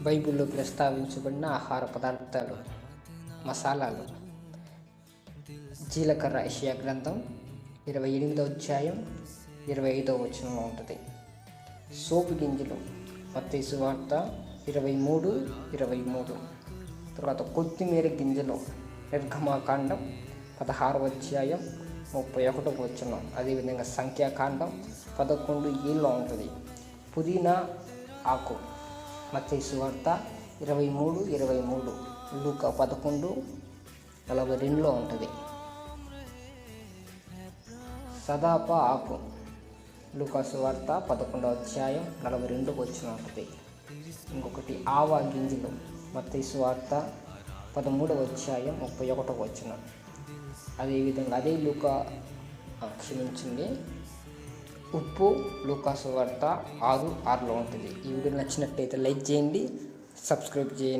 బైబిల్లో ప్రస్తావించబడిన ఆహార పదార్థాలు, మసాలాలు. జీలకర్ర యెషయా గ్రంథం 28వ అధ్యాయం 25వ వచనంలో ఉంటుంది. సోపు గింజలు మత్తయి సువార్త 23:23. తర్వాత కొత్తిమీర గింజలు నిర్గమాకాండం 16వ అధ్యాయం 31వ వచనం. అదేవిధంగా సంఖ్యాకాండం 11:7లో ఉంటుంది. పుదీనా ఆకు మత్తయి సువార్త 23:23, లూకా 11:42లో ఉంటుంది. సదాప ఆకు లూకా సువార్త 11వ అధ్యాయం 42వ వచనం ఉంటుంది. ఇంకొకటి ఆవా గింజలు మత్తయి సువార్త 13వ అధ్యాయం 31వ వచనం. అదేవిధంగా ఉప్పు లూకా సువార్త 6:6లో ఉంటుంది. ఈ వీడియో నచ్చినట్టయితే లైక్ చేయండి, సబ్స్క్రైబ్ చేయండి.